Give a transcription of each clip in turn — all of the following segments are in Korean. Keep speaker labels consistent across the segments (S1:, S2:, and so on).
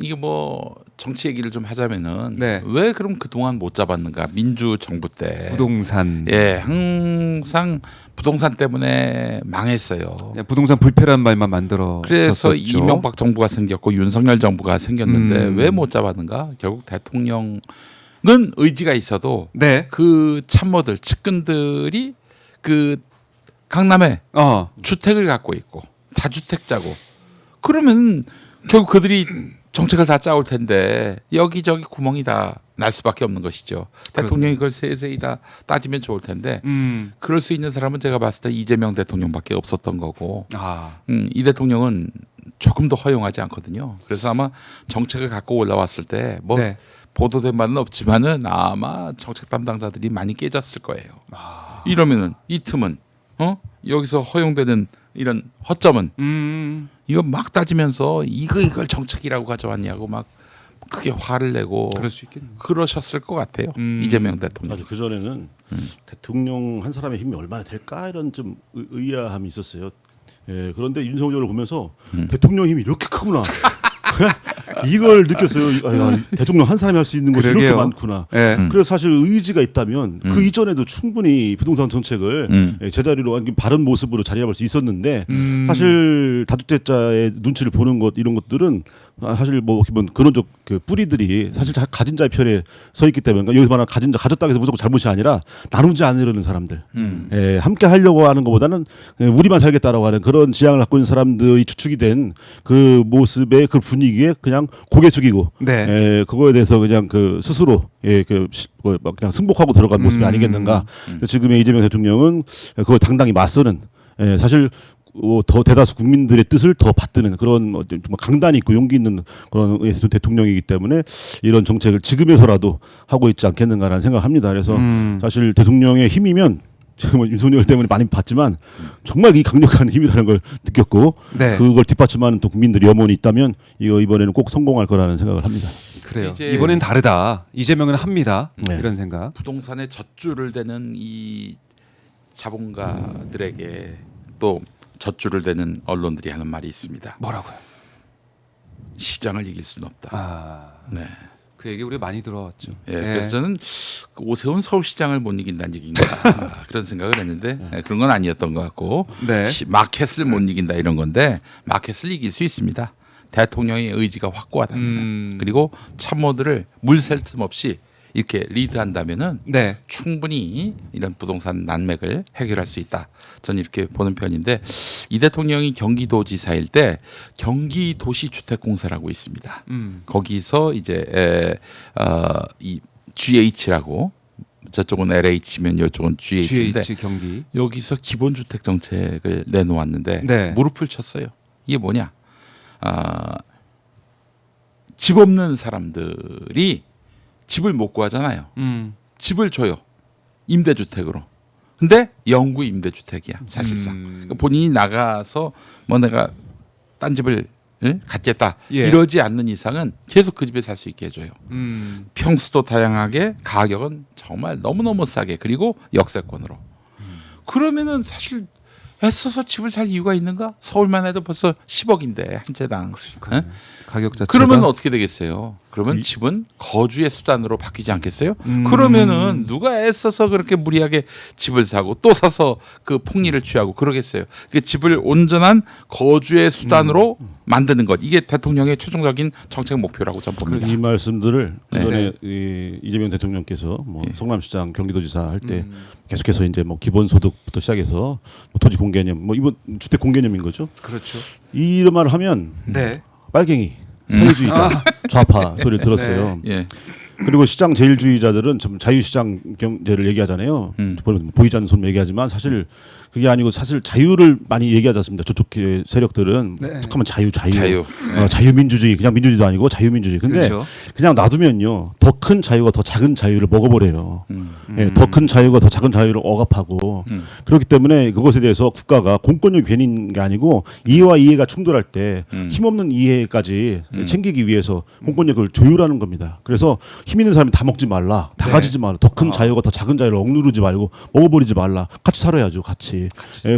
S1: 이게 뭐 정치 얘기를 좀 하자면은
S2: 네.
S1: 왜 그럼 그동안 못 잡았는가? 민주 정부 때
S2: 부동산.
S1: 예, 항상 부동산 때문에 망했어요.
S2: 부동산 불패란 말만 만들어.
S1: 그래서
S2: 졌었죠.
S1: 이명박 정부가 생겼고 윤석열 정부가 생겼는데 왜 못 잡았는가? 결국 대통령은 의지가 있어도
S2: 네.
S1: 그 참모들 측근들이 그 강남에 주택을 갖고 있고 다주택자고 그러면 결국 그들이 정책을 다 짜올 텐데 여기저기 구멍이 다 날 수밖에 없는 것이죠. 대통령이 그걸 세세히 다 따지면 좋을 텐데 그럴 수 있는 사람은 제가 봤을 때 이재명 대통령밖에 없었던 거고 이 대통령은 조금 더 허용하지 않거든요. 그래서 아마 정책을 갖고 올라왔을 때 뭐
S2: 네.
S1: 보도된 바는 없지만은 아마 정책 담당자들이 많이 깨졌을 거예요. 이러면은 이 틈은 여기서 허용되는 이런 허점은 이거 막 따지면서 이걸 정책이라고 가져왔냐고 막 크게 화를 내고
S2: 그럴 수 있겠네요.
S1: 그러셨을 것 같아요. 이재명 대통령.
S3: 맞아. 그 전에는 대통령 한 사람의 힘이 얼마나 될까 이런 좀 의아함이 있었어요. 예, 그런데 윤석열을 보면서 대통령 힘이 이렇게 크구나. 이걸 느꼈어요. 대통령 한 사람이 할 수 있는 것이 이렇게
S2: 그러게요.
S3: 많구나.
S2: 네.
S3: 그래서 사실 의지가 있다면 그 이전에도 충분히 부동산 정책을 제자리로 바른 모습으로 자리잡을 수 있었는데 사실 다주택자의 눈치를 보는 것 이런 것들은 사실 뭐 기본 근원적 그 뿌리들이 사실 가진 자의 편에 서 있기 때문에 여기서 말하는 가진 자 가졌다고 해서 무조건 잘못이 아니라 나누지 않으려는 사람들, 함께 하려고 하는 것보다는 우리만 살겠다라고 하는 그런 지향을 갖고 있는 사람들이 주축이 된 그 모습의 그 분위기에 그냥 고개 숙이고 그거에 대해서 그냥 그 스스로 그냥 승복하고 들어간 모습이 아니겠는가. 지금의 이재명 대통령은 그걸 당당히 맞서는 사실. 더 대다수 국민들의 뜻을 더 받드는 그런 정말 강단이 있고 용기 있는 그런 대통령이기 때문에 이런 정책을 지금에서라도 하고 있지 않겠는가라는 생각합니다. 그래서 사실 대통령의 힘이면 지금 윤석열 때문에 많이 봤지만 정말 이 강력한 힘이라는 걸 느꼈고 그걸 뒷받침하는 또 국민들이 염원이 있다면 이번에는 꼭 성공할 거라는 생각을 합니다.
S2: 그래요. 이번엔 다르다. 이재명은 합니다.
S3: 네.
S2: 이런 생각.
S1: 부동산에 젖줄을 대는 이 자본가들에게 또 젖줄을 대는 언론들이 하는 말이 있습니다.
S2: 뭐라고요?
S1: 시장을 이길 수는 없다. 네.
S2: 그 얘기 우리 많이 들어왔죠.
S1: 예, 그래서 저는 그 오세훈 서울시장을 못 이긴다는 얘기인가 그런 생각을 했는데 그런 건 아니었던 것 같고 마켓을 못 이긴다 이런 건데 마켓을 이길 수 있습니다. 대통령의 의지가 확고하답니다. 그리고 참모들을 물샐 틈 없이 이렇게 리드한다면은 충분히 이런 부동산 난맥을 해결할 수 있다. 저는 이렇게 보는 편인데 이 대통령이 경기도지사일 때 경기도시주택공사라고 있습니다. 거기서 이제 이 GH라고 저쪽은 LH면 이쪽은 GH인데
S2: GH 경기
S1: 여기서 기본주택 정책을 내놓았는데 무릎을 쳤어요. 이게 뭐냐? 집 없는 사람들이 집을 못 구하잖아요. 집을 줘요. 임대주택으로. 근데 영구 임대주택이야 사실상. 그러니까 본인이 나가서 뭐 내가 딴 집을 갖겠다 이러지 않는 이상은 계속 그 집에 살 수 있게 해줘요. 평수도 다양하게 가격은 정말 너무너무 싸게 그리고 역세권으로. 그러면은 사실 애써서 집을 살 이유가 있는가? 서울만 해도 벌써 10억인데 한 채당.
S2: 가격 자체가.
S1: 그러면 어떻게 되겠어요? 그러면 집은 거주의 수단으로 바뀌지 않겠어요? 그러면은 누가 애써서 그렇게 무리하게 집을 사고 또 사서 그 폭리를 취하고 그러겠어요? 그 집을 온전한 거주의 수단으로 만드는 것 이게 대통령의 최종적인 정책 목표라고 저는 봅니다.
S3: 이 말씀들을 그전에 이재명 대통령께서 뭐 성남시장 경기도지사 할 때 계속해서 이제 뭐 기본소득부터 시작해서 뭐 토지 공개념 뭐 이번 주택 공개념인 거죠.
S2: 그렇죠.
S3: 이런 말을 하면 빨갱이 사회주의자 좌파 소리를 들었어요. 그리고 시장 제일주의자들은 좀 자유시장 경제를 얘기하잖아요. 보이지 않는 손 얘기하지만 사실 그게 아니고 사실 자유를 많이 얘기하지 않습니다. 저쪽 세력들은 툭하면 자유. 자유민주주의 그냥 민주주의도 아니고 자유민주주의. 근데 그냥 놔두면요 더 큰 자유가 더 작은 자유를 먹어버려요. 더 큰 자유가 더 작은 자유를 억압하고 그렇기 때문에 그것에 대해서 국가가 공권력이 괜히 게 아니고 이해와 이해가 충돌할 때 힘없는 이해까지 챙기기 위해서 공권력을 조율하는 겁니다. 그래서 힘 있는 사람이 다 먹지 말라, 다 가지지 말라, 더 큰 자유가 더 작은 자유를 억누르지 말고 먹어버리지 말라, 같이 살아야죠, 같이.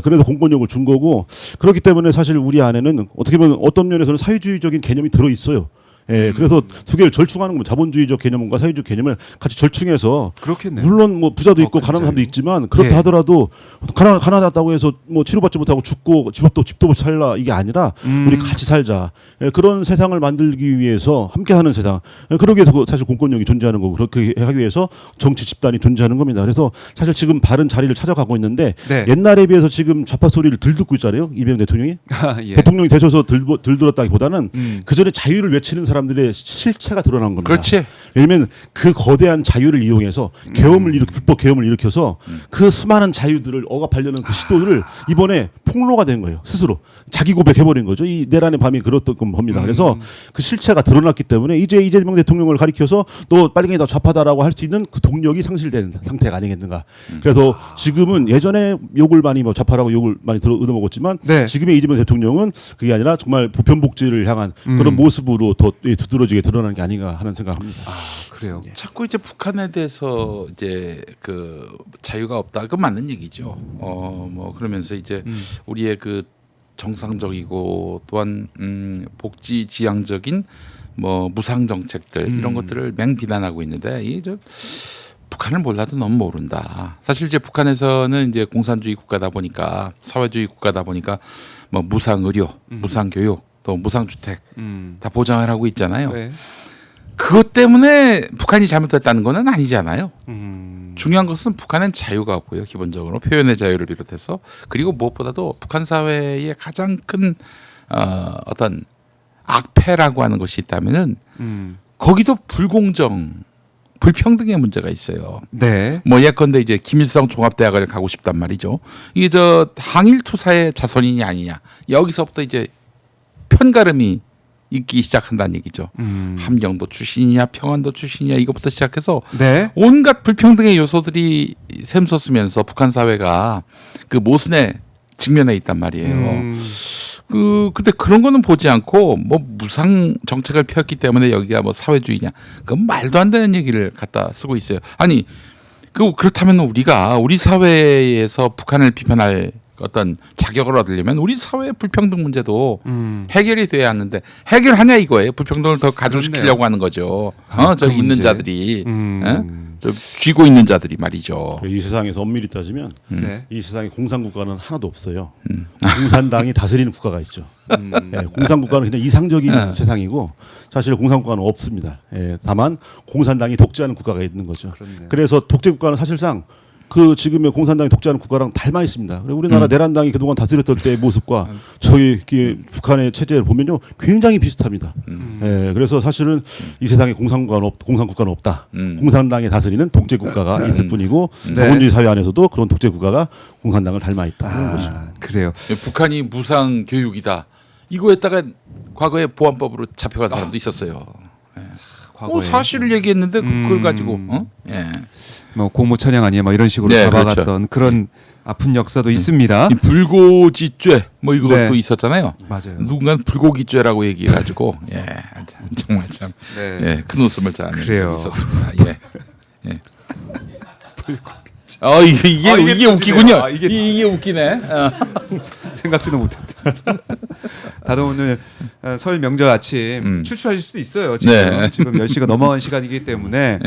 S3: 그래서 공권력을 준 거고 그렇기 때문에 사실 우리 안에는 어떻게 보면 어떤 면에서는 사회주의적인 개념이 들어 있어요. 그래서 두 개를 절충하는 겁니다. 자본주의적 개념과 사회주의 개념을 같이 절충해서
S2: 그렇겠네.
S3: 물론 뭐 부자도 있고 가난한 사람도 있지만 그렇다 하더라도 가난하다고 해서 뭐 치료받지 못하고 죽고 집도 못 살라 이게 아니라 우리 같이 살자. 그런 세상을 만들기 위해서 함께하는 세상. 그러기 위해서 사실 공권력이 존재하는 거고 그렇게 하기 위해서 정치 집단이 존재하는 겁니다. 그래서 사실 지금 바른 자리를 찾아가고 있는데
S2: 네.
S3: 옛날에 비해서 지금 좌파 소리를 들 듣고 있잖아요. 이재명 대통령이.
S2: 예.
S3: 대통령이 되셔서 들 들었다기보다는 그 전에 자유를 외치는 사람들의 실체가 드러난 겁니다.
S1: 그렇지.
S3: 왜냐하면 그 거대한 자유를 이용해서 불법 계엄을 일으켜서 그 수많은 자유들을 억압하려는 그 시도를 이번에 폭로가 된 거예요. 스스로 자기 고백해버린 거죠. 이 내란의 밤이 그렇던 겁니다. 그래서 그 실체가 드러났기 때문에 이제 이재명 대통령을 가리켜서 너 빨갱이다 좌파다라고 할 수 있는 그 동력이 상실된 상태가 아니겠는가. 그래서 지금은 예전에 욕을 많이 뭐 좌파라고 욕을 많이 얻어먹었지만
S2: 네.
S3: 지금의 이재명 대통령은 그게 아니라 정말 보편복지를 향한 그런 모습으로 더 두드러지게 드러나는 게 아닌가 하는 생각합니다.
S2: 그래요.
S1: 자꾸 이제 북한에 대해서 이제 그 자유가 없다. 그건 맞는 얘기죠. 뭐 그러면서 이제 우리의 그 정상적이고 또한 복지 지향적인 뭐 무상 정책들 이런 것들을 맹비난하고 있는데 이저 북한을 몰라도 너무 모른다. 사실 이제 북한에서는 이제 공산주의 국가다 보니까 사회주의 국가다 보니까 뭐 무상 의료, 무상 교육, 또 무상 주택 다 보장을 하고 있잖아요.
S2: 네.
S1: 그것 때문에 북한이 잘못했다는 것은 아니잖아요. 중요한 것은 북한은 자유가 없고요. 기본적으로 표현의 자유를 비롯해서 그리고 무엇보다도 북한 사회의 가장 큰 어떤 악폐라고 하는 것이 있다면은 거기도 불공정, 불평등의 문제가 있어요.
S2: 네.
S1: 뭐 예컨대 이제 김일성 종합대학을 가고 싶단 말이죠. 이게 저 항일 투사의 자손이냐 아니냐 여기서부터 이제 편가름이 있기 시작한다는 얘기죠. 함경도 출신이냐 평안도 출신이냐 이것부터 시작해서
S2: 네.
S1: 온갖 불평등의 요소들이 샘솟으면서 북한 사회가 그 모순에 직면해 있단 말이에요. 근데 그런 거는 보지 않고 뭐 무상 정책을 폈기 때문에 여기가 뭐 사회주의냐 그건 말도 안 되는 얘기를 갖다 쓰고 있어요. 아니 그렇다면 우리 사회에서 북한을 비판할 어떤 자격을 얻으려면 우리 사회의 불평등 문제도 해결이 돼야 하는데 해결하냐 이거예요. 불평등을 더 가중시키려고 하는 거죠. 저기 있는
S2: 문제.
S1: 자들이 저 쥐고 있는 자들이 말이죠.
S3: 이 세상에서 엄밀히 따지면
S2: 네.
S3: 이 세상에 공산국가는 하나도 없어요. 공산당이 다스리는 국가가 있죠. 공산국가는 그냥 이상적인 세상이고 사실 공산국가는 없습니다. 다만 공산당이 독재하는 국가가 있는 거죠.
S2: 그렇네요.
S3: 그래서 독재국가는 사실상 그 지금의 공산당이 독재하는 국가랑 닮아 있습니다. 그리고 우리나라 내란당이 그동안 다스렸던 때의 모습과 저희 북한의 체제를 보면요 굉장히 비슷합니다. 그래서 사실은 이 세상에 공산국가는 없다. 공산당이 다스리는 독재국가가 있을 뿐이고 자본주의 사회 안에서도 그런 독재국가가 공산당을 닮아 있다는 거죠.
S2: 그래요.
S1: 북한이 무상 교육이다. 이거에다가 과거에 보안법으로 잡혀간 사람도 있었어요.
S2: 과거에
S1: 사실을 얘기했는데 그걸 가지고 예.
S2: 뭐 공무천양 아니야 뭐 이런 식으로
S1: 네,
S2: 잡아갔던
S1: 그렇죠.
S2: 그런 아픈 역사도 있습니다.
S1: 이 불고지죄 뭐 이것도
S2: 네.
S1: 있었잖아요.
S2: 맞아요.
S1: 누군가는 불고기죄라고 얘기해가지고 예 정말 참
S2: 네.
S1: 예, 큰 웃음을 자는
S2: 그래요.
S1: 적이 있었습니다. 예. 예. 이게
S2: 또
S1: 웃기군요.
S2: 지네요.
S1: 이게 웃기네.
S2: 생각지도 못했다. 다들 오늘 설 명절 아침 출출하실 수도 있어요. 지금
S1: 네.
S2: 지금 10시가 넘어간 시간이기 때문에